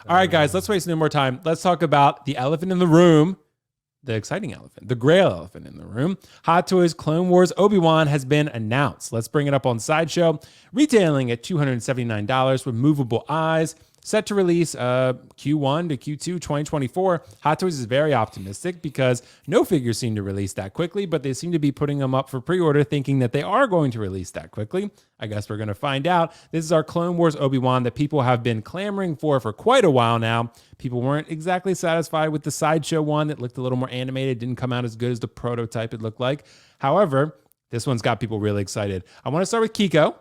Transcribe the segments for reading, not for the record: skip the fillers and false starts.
All right, guys, let's waste no more time. Let's talk about the elephant in the room, the exciting elephant, the grail elephant in the room. Hot Toys Clone Wars Obi-Wan has been announced. Let's bring it up on Sideshow. Retailing at $279 with movable eyes. Set to release Q1 to Q2 2024. Hot Toys is very optimistic because no figures seem to release that quickly, but they seem to be putting them up for pre-order thinking that they are going to release that quickly. I guess we're going to find out. This is our Clone Wars Obi-Wan that people have been clamoring for quite a while now. People weren't exactly satisfied with the Sideshow one. It looked a little more animated, didn't come out as good as the prototype it looked like. However, this one's got people really excited. I want to start with Kiko.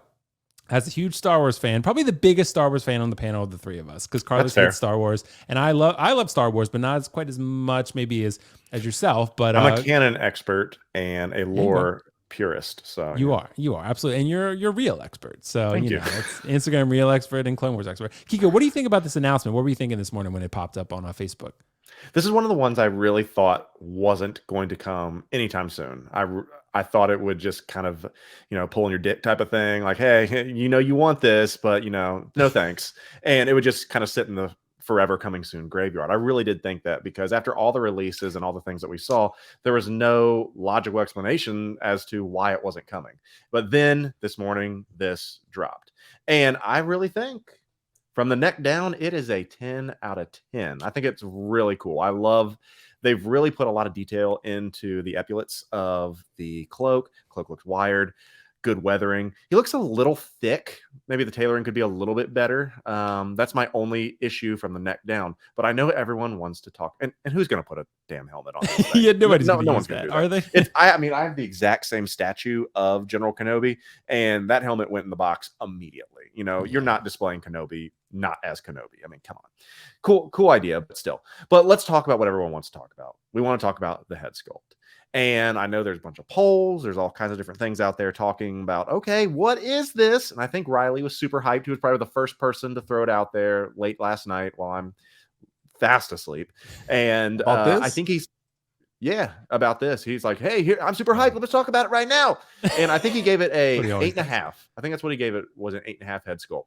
As a huge Star Wars fan, probably the biggest Star Wars fan on the panel of the three of us, because Carlos hates Star Wars, and I love Star Wars, but not as quite as much maybe as yourself. But I'm a canon expert and a lore purist. So you are absolutely, and you're a real expert. So Thank you. It's Instagram real expert and Clone Wars expert. Kiko, what do you think about this announcement? What were you thinking this morning when it popped up on Facebook? This is one of the ones I really thought wasn't going to come anytime soon. I thought it would just kind of, pulling your dick type of thing. Like, hey, you want this, but, no thanks. And it would just kind of sit in the forever coming soon graveyard. I really did think that because after all the releases and all the things that we saw, there was no logical explanation as to why it wasn't coming. But then this morning, this dropped. And I really think from the neck down, it is a 10 out of 10. I think it's really cool. They've really put a lot of detail into the epaulets of the cloak. Cloak looks wired, good weathering. He looks a little thick. Maybe the tailoring could be a little bit better. That's my only issue from the neck down. But I know everyone wants to talk. And who's going to put a damn helmet on this thing? Yeah, no one's going to do that. Are they? I have the exact same statue of General Kenobi, and that helmet went in the box immediately. You're not displaying Kenobi not as Kenobi. I mean, come on. Cool idea, but still. But let's talk about what everyone wants to talk about. We want to talk about the head sculpt. And I know there's a bunch of polls. There's all kinds of different things out there talking about, okay, what is this? And I think Riley was super hyped. He was probably the first person to throw it out there late last night while I'm fast asleep. And I think about this. He's like, hey, here, I'm super hyped. Let's talk about it right now. And I think he gave it a 8.5. I think that's what he gave it, was an 8.5 head sculpt.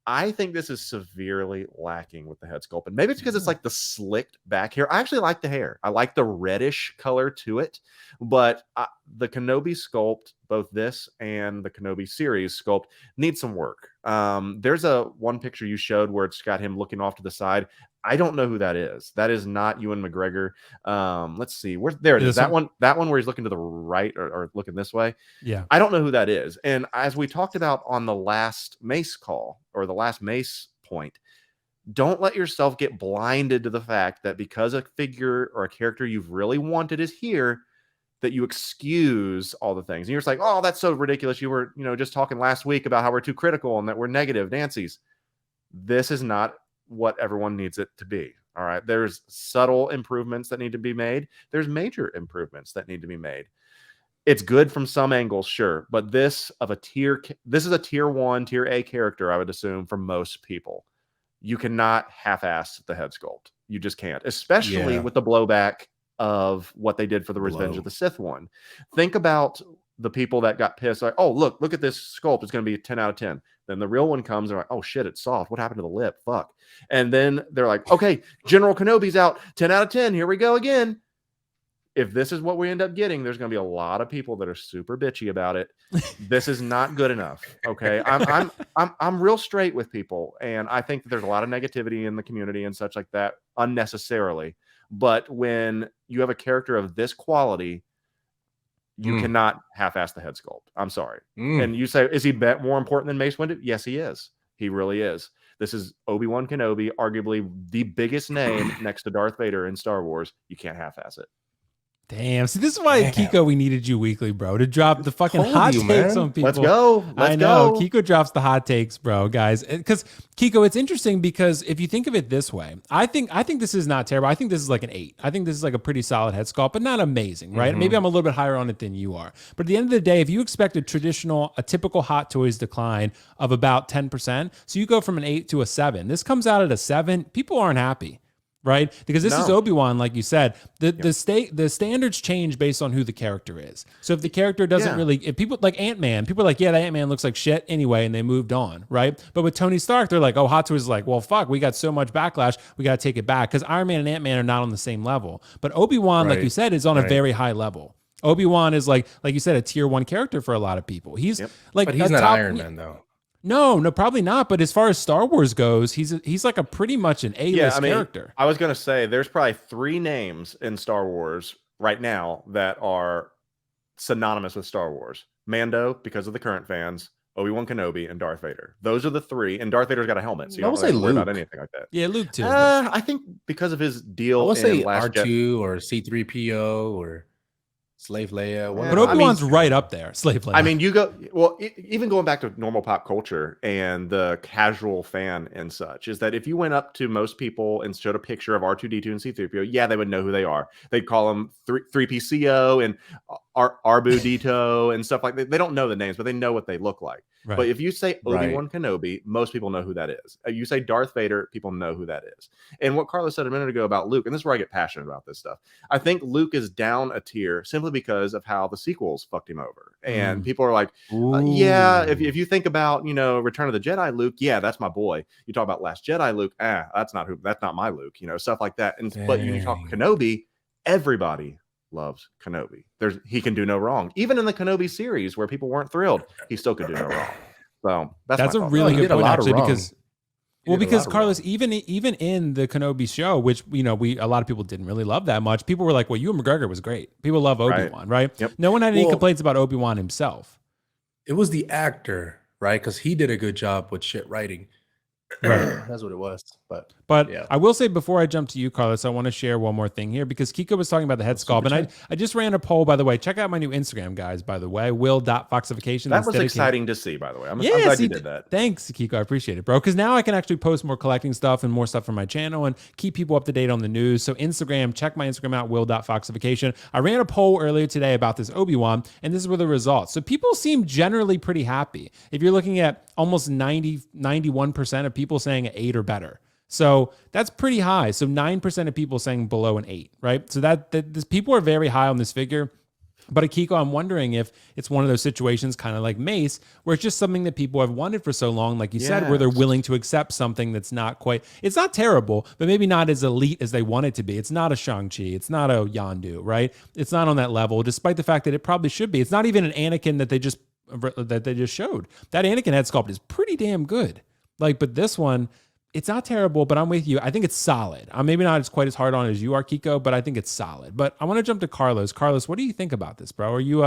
I think this is severely lacking with the head sculpt. And maybe it's because it's like the slicked back hair. I actually like the hair. I like the reddish color to it. But the Kenobi sculpt, both this and the Kenobi series sculpt, needs some work. There's one picture you showed where it's got him looking off to the side. I don't know who that is. That is not Ewan McGregor. Let's see. There it is. That one where he's looking to the right or looking this way. Yeah. I don't know who that is. And as we talked about on the last Mace call or the last Mace point, don't let yourself get blinded to the fact that because a figure or a character you've really wanted is here, that you excuse all the things. And you're just like, oh, that's so ridiculous. You were, just talking last week about how we're too critical and that we're negative Nancy's. This is not what everyone needs it to be. All right. There's subtle improvements that need to be made. There's major improvements that need to be made. It's good from some angles, sure, but this is a tier 1, tier A character, I would assume, for most people. You cannot half-ass the head sculpt. You just can't, especially with the blowback of what they did for the Revenge of the Sith one. Think about the people that got pissed, like, oh, look at this sculpt. It's going to be a 10 out of 10. Then the real one comes and like, oh shit, it's soft. What happened to the lip? Fuck. And then they're like, okay, General Kenobi's out. 10 out of 10. Here we go again. If this is what we end up getting, there's going to be a lot of people that are super bitchy about it. This is not good enough. Okay. I'm real straight with people. And I think that there's a lot of negativity in the community and such like that unnecessarily. But when you have a character of this quality, you cannot half-ass the head sculpt. I'm sorry. And you say, is he more important than Mace Windu? Yes, he is. He really is. This is Obi-Wan Kenobi, arguably the biggest name next to Darth Vader in Star Wars. You can't half-ass it. Damn. See, this is why, Kiko, we needed you weekly, bro, to drop the fucking hot takes on people. Let's go. I know. Kiko drops the hot takes, bro, guys. Because, Kiko, it's interesting because if you think of it this way, I think this is not terrible. I think this is like an 8. I think this is like a pretty solid head sculpt, but not amazing, right? Maybe I'm a little bit higher on it than you are. But at the end of the day, if you expect a typical Hot Toys decline of about 10%, so you go from an 8 to a 7, this comes out at a 7, people aren't happy. right? Because this is No. Obi-Wan, like you said. The standards change based on who the character is. So if the character doesn't really, if people like Ant-Man, people are like, yeah, the Ant-Man looks like shit anyway, and they moved on, right? But with Tony Stark, they're like, oh, Hot Toys is like, well, fuck, we got so much backlash, we got to take it back, because Iron Man and Ant-Man are not on the same level. But Obi-Wan, like you said, is on a very high level. Obi-Wan is like you said, a tier 1 character for a lot of people. He's like, but he's not Iron Man though. No, probably not. But as far as Star Wars goes, he's like a pretty much an A-list character. I was gonna say there's probably 3 names in Star Wars right now that are synonymous with Star Wars: Mando, because of the current fans; Obi-Wan Kenobi; and Darth Vader. Those are the 3. And Darth Vader's got a helmet, so you don't really worry about anything like that. Yeah, Luke too. I think because of his deal. I would say R2 or C-3PO or Slave Leia. But Obi-Wan's right up there. Slave Leia. I mean, you go even going back to normal pop culture and the casual fan and such, is that if you went up to most people and showed a picture of R2D2 and C-3PO, yeah, they would know who they are. They'd call them 3PCO and Arbu-Dito and stuff like that. They don't know the names, but they know what they look like. Right. But if you say Obi-Wan Kenobi, most people know who that is. You say Darth Vader, people know who that is. And what Carlos said a minute ago about Luke, and this is where I get passionate about this stuff, I think Luke is down a tier simply because of how the sequels fucked him over. And people are like, yeah, if you think about, Return of the Jedi Luke, yeah, that's my boy. You talk about Last Jedi Luke, that's not my Luke, stuff like that. And but you talk Kenobi, everybody loves Kenobi. He can do no wrong. Even in the Kenobi series where people weren't thrilled, he still could do no wrong. So that's a really good point, actually, because Carlos, even in the Kenobi show, which a lot of people didn't really love that much, people were like, well, Ewan McGregor was great. People love Obi-Wan, right? Yep. No one had any complaints about Obi-Wan himself. It was the actor, right? Because he did a good job with shit writing. Right. That's what it was. But yeah. I will say, before I jump to you, Carlos, I want to share one more thing here, because Kiko was talking about the head sculpt, and I just ran a poll, by the way. Check out my new Instagram, guys, by the way, will.foxification. That was exciting to see, by the way. I'm glad you did that. Thanks, Kiko. I appreciate it, bro, because now I can actually post more collecting stuff and more stuff from my channel and keep people up to date on the news. So Instagram, check my Instagram out, will.foxification. I ran a poll earlier today about this Obi-Wan, and this is were the results. So people seem generally pretty happy. If you're looking at almost 91% of people saying an 8 or better. So that's pretty high. So 9% of people saying below an 8, right? So that people are very high on this figure. But Akiko, I'm wondering if it's one of those situations, kind of like Mace, where it's just something that people have wanted for so long, like you said, where they're willing to accept something that's not quite, it's not terrible, but maybe not as elite as they want it to be. It's not a Shang-Chi. It's not a Yondu, right? It's not on that level, despite the fact that it probably should be. It's not even an Anakin that they just showed. That Anakin head sculpt is pretty damn good. But this one, it's not terrible, but I'm with you. I think it's solid. I'm maybe not quite as hard on it as you are, Kiko, but I think it's solid. But I want to jump to Carlos. Carlos, what do you think about this, bro? Are you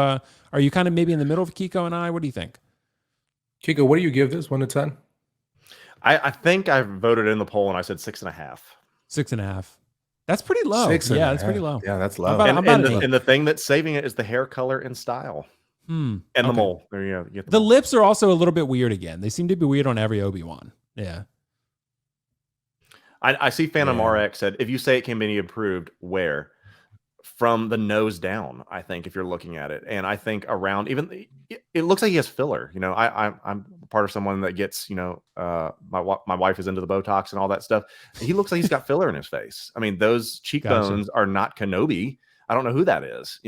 kind of maybe in the middle of Kiko and I? What do you think? Kiko, what do you give this 1 to 10? I think I voted in the poll and I said 6.5. 6.5. That's pretty low. That's pretty low. Yeah, that's low. And the thing that's saving it is the hair color and style. And the mole. There you go. The lips are also a little bit weird again. They seem to be weird on every Obi-Wan. Yeah. I see Phantom RX said, if you say it can be improved, where? From the nose down, I think, if you're looking at it. And I think around, even, it looks like he has filler. I'm part of someone that gets, my wife is into the Botox and all that stuff. He looks like he's got filler in his face. I mean, those cheekbones are not Kenobi. I don't know who that is.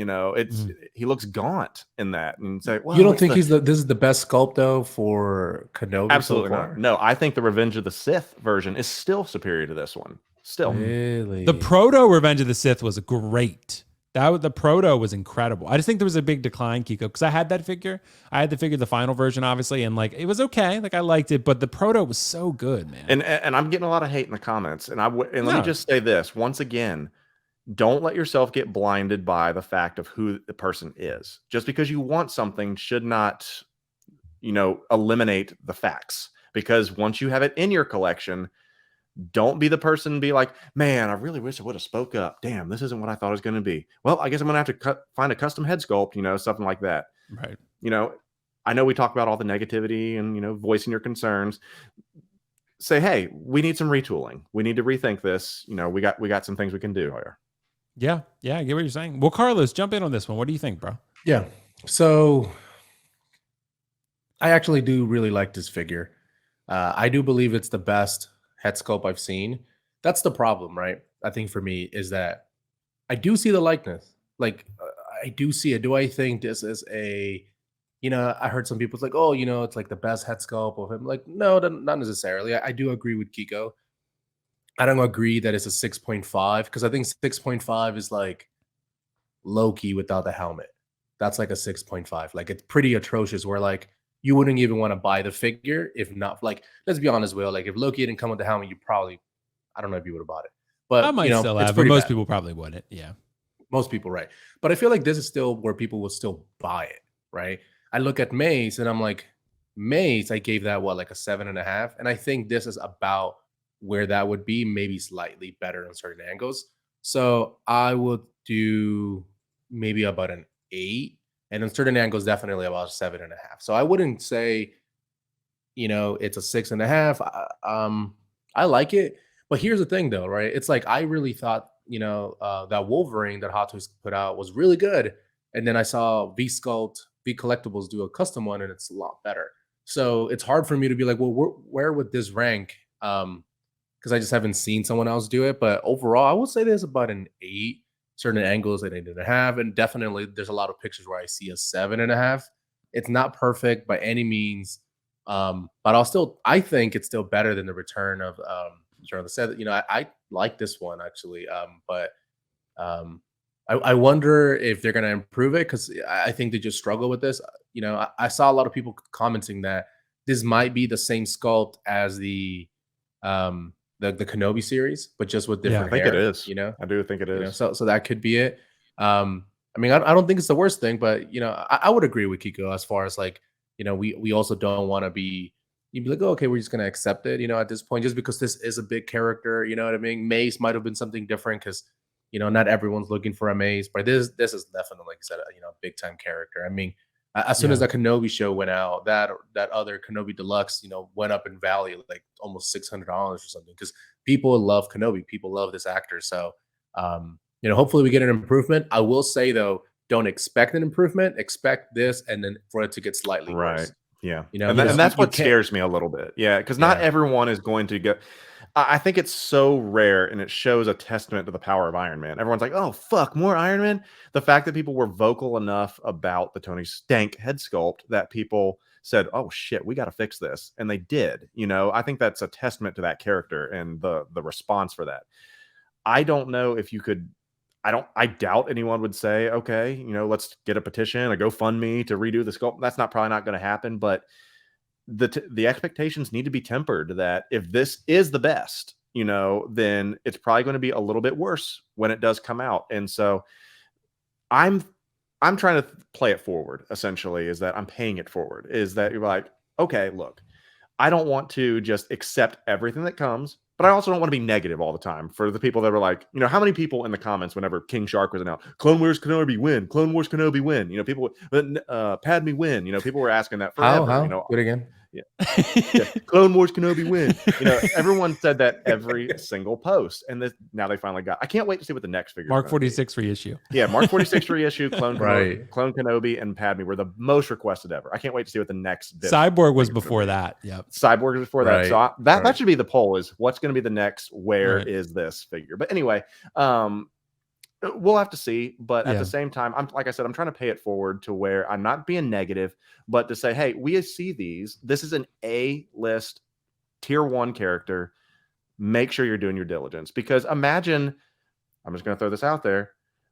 He looks gaunt in that. And say, well, you don't think this is the best sculpt though for Kenobi? Absolutely not. No, I think the Revenge of the Sith version is still superior to this one. Still, really, the proto Revenge of the Sith was great. The proto was incredible. I just think there was a big decline, Kiko, because I had that figure. I had the final version, obviously, and it was okay. I liked it, but the proto was so good, man. And I'm getting a lot of hate in the comments. And let me just say this once again. Don't let yourself get blinded by the fact of who the person is. Just because you want something should not, eliminate the facts. Because once you have it in your collection, don't be the person be like, man, I really wish I would have spoke up. Damn, this isn't what I thought it was going to be. Well, I guess I'm going to have to find a custom head sculpt, something like that. Right. I know we talk about all the negativity and, voicing your concerns. Say, hey, we need some retooling. We need to rethink this. We got some things we can do here. Yeah, I get what you're saying. Well, Carlos, jump in on this one. What do you think, bro? Yeah. So I actually do really like this figure. I do believe it's the best head sculpt I've seen. That's the problem, right? I think for me is that I do see the likeness. Like I do see it. Do I think this is a, I heard some people like, oh, it's like the best head sculpt of him. Like, no, not necessarily. I do agree with Kiko. I don't agree that it's a 6.5 because I think 6.5 is like Loki without the helmet. That's like a 6.5. Like it's pretty atrocious where like you wouldn't even want to buy the figure if not, like, let's be honest, Will, like if Loki didn't come with the helmet, you probably, I don't know if you would have bought it. But I might still it's have, but pretty most bad. people probably wouldn't. Yeah. Most people, right. But I feel like this is still where people will still buy it, right? I look at Maze and I'm like, Maze, I gave that what, like a 7.5. And I think this is about where that would be, maybe slightly better on certain angles. So I would do maybe about an 8. And on certain angles, definitely about 7.5. So I wouldn't say, it's a 6.5. I like it. But here's the thing though, right? It's like I really thought, that Wolverine that Hot Toys put out was really good. And then I saw V Collectibles do a custom one and it's a lot better. So it's hard for me to be like, well, where would this rank? Because I just haven't seen someone else do it. But overall, I would say there's about an 8. Certain angles an 8.5. And definitely there's a lot of pictures where I see a 7.5. It's not perfect by any means. But I think it's still better than the return of Return of the Sith. I like this one actually. But I wonder if they're gonna improve it because I think they just struggle with this. I saw a lot of people commenting that this might be the same sculpt as the Kenobi series, but just with different hair. I think it is. I do think it is. So that could be it. I mean, I don't think it's the worst thing, but I would agree with Kiko as far as like, we also don't want to be, you'd be like, oh, okay, we're just gonna accept it, at this point, just because this is a big character, you know what I mean? Mace might have been something different because not everyone's looking for a Mace, but this is definitely, like you said, a big time character. I mean, as soon as that Kenobi show went out, that other Kenobi Deluxe, went up in value like almost $600 or something because people love Kenobi, people love this actor. So, hopefully we get an improvement. I will say though, don't expect an improvement. Expect this, and then for it to get slightly worse. Yeah, and that's what scares me a little bit. Yeah, because not everyone is going to get. I think it's so rare, and it shows a testament to the power of Iron Man. Everyone's like, "Oh fuck, more Iron Man." The fact that people were vocal enough about the Tony Stank head sculpt that people said, "Oh shit, we got to fix this," and they did. I think that's a testament to that character and the response for that. I don't know if you could. I doubt anyone would say, okay, let's get a petition, a GoFundMe to redo the sculpt. That's probably not going to happen, but the expectations need to be tempered that if this is the best, then it's probably going to be a little bit worse when it does come out. And so I'm trying to play it forward, essentially, is that I'm paying it forward, is that you're like, okay, look, I don't want to just accept everything that comes, but I also don't want to be negative all the time. For the people that were like, how many people in the comments whenever King Shark was announced, Clone Wars Kenobi win, Clone Wars Kenobi win, people, Padme win, people were asking that forever. How? Do it again. Yeah. Clone Wars Kenobi win. Everyone said that every single post, and now they finally got. I can't wait to see what the next figure. Mark 46 reissue. Yeah, Mark 46 reissue. Clone Kenobi and Padme were the most requested ever. I can't wait to see what the next. Cyborg was before that. Yep. Cyborg was before that. So that should be the poll: is what's going to be the next? Where is this figure? But anyway, we'll have to see. But at the same time, like I said, I'm trying to pay it forward to where I'm not being negative, but to say, hey, we see these. This is an A-list tier 1 character. Make sure you're doing your diligence, because imagine, I'm just going to throw this out there.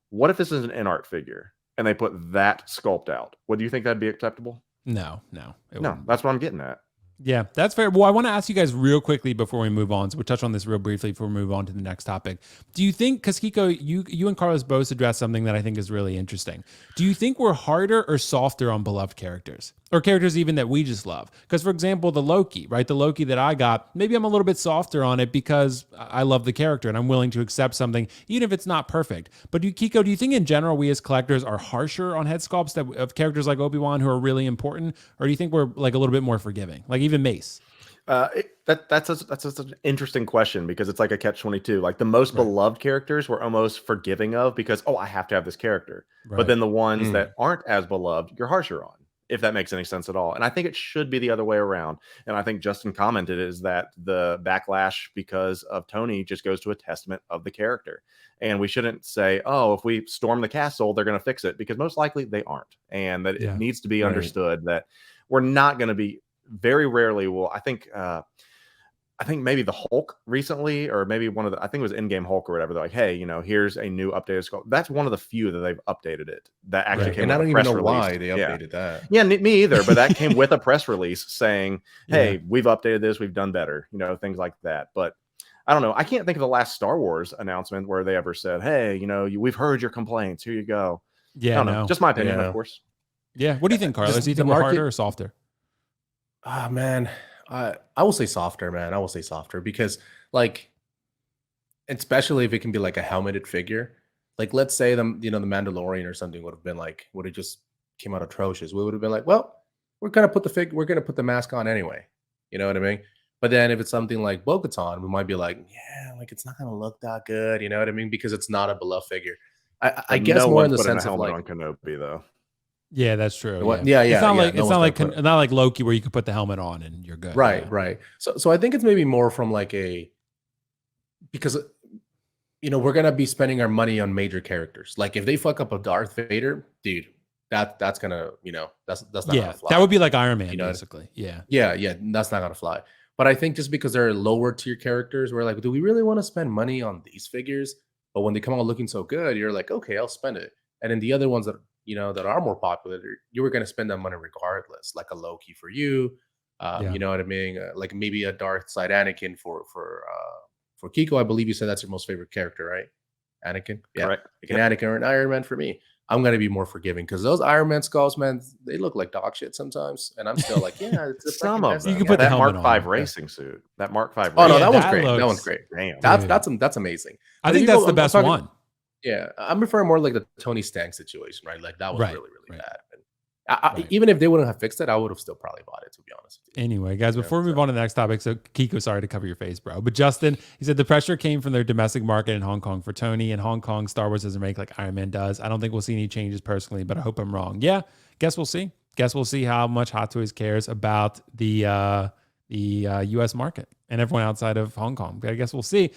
What if this is an in-art figure and they put that sculpt out? Would you think that'd be acceptable? No. That's what I'm getting at. Yeah, that's fair. Well, I want to ask you guys real quickly before we move on. So we'll touch on this real briefly before we move on to the next topic. Do you think, because Kiko, you and Carlos both addressed something that I think is really interesting. Do you think we're harder or softer on beloved characters? Or characters even that we just love? Because, for example, the Loki, right? The Loki that I got, maybe I'm a little bit softer on it because I love the character and I'm willing to accept something, even if it's not perfect. But Kiko, do you think in general we as collectors are harsher on head sculpts of characters like Obi-Wan who are really important? Or do you think we're like a little bit more forgiving? Like even Mace? That's an interesting question, because it's like a catch-22. Like the most beloved characters we're almost forgiving of because, I have to have this character. Right. But then the ones that aren't as beloved, you're harsher on. if that makes any sense at all. And I think it should be the other way around. And I think Justin commented is that the backlash because of Tony just goes to a testament of the character. And we shouldn't say, oh, if we storm the castle, they're going to fix it, because most likely they aren't. And that it needs to be understood that we're not going to be, very rarely will, I think maybe the Hulk recently, or maybe one of the, I think it was in-game Hulk or whatever. They're like, hey, here's a new updated sculpt. That's one of the few that they've updated it. That actually came. And I with don't a press even know release. why they updated that. Yeah, me either. But that came with a press release saying, hey, we've updated this, we've done better, things like that. But I don't know. I can't think of the last Star Wars announcement where they ever said, hey, we've heard your complaints. Here you go. Yeah, I don't know. Just my opinion, of course. Yeah. What do you think, Carlos? Do you think we're harder or softer? Ah, man. I will say softer, man. I will say softer because, like, especially if it can be like a helmeted figure. Like, let's say the Mandalorian or something would have just came out atrocious. We would have been like, well, we're gonna put the mask on anyway. You know what I mean? But then if it's something like Bo-Katan, we might be like, yeah, like it's not gonna look that good. You know what I mean? Because it's not a beloved figure. I guess more in the sense of like on Kenobi though. Yeah, that's true. Yeah. It's not like Loki where you can put the helmet on and you're good. Right. So I think it's maybe more from like because we're gonna be spending our money on major characters. Like if they fuck up a Darth Vader, dude, that's gonna that's not gonna fly. That would be like Iron Man, basically. Yeah, that's not gonna fly. But I think just because they're lower tier characters, we're like, do we really want to spend money on these figures? But when they come out looking so good, you're like, okay, I'll spend it. And then the other ones that that are more popular, you were going to spend that money regardless, like a Loki for you, you know what I mean? Like maybe a Dark Side Anakin for Kiko. I believe you said that's your most favorite character, right? Anakin, yeah, correct. Anakin or an Iron Man for me. I'm gonna be more forgiving because those Iron Man skulls, man, they look like dog shit sometimes, and I'm still like, yeah, it's some of them. You can put that the Mark helmet V on. racing suit. That Mark V. Oh no, that one's that great. looks- That one's great. Damn, That's amazing. I think that's the best one. Yeah, I'm referring more like the Tony Stank situation, right? Like that was really bad. And even if they wouldn't have fixed it, I would have still probably bought it, to be honest with you. Anyway, guys, before we move on to the next topic, so Kiko, sorry to cover your face, bro. But Justin, he said the pressure came from their domestic market in Hong Kong for Tony. In Hong Kong, Star Wars doesn't make like Iron Man does. I don't think we'll see any changes personally, but I hope I'm wrong. Yeah, guess we'll see. Guess we'll see how much Hot Toys cares about the U.S. market and everyone outside of Hong Kong. I guess we'll see.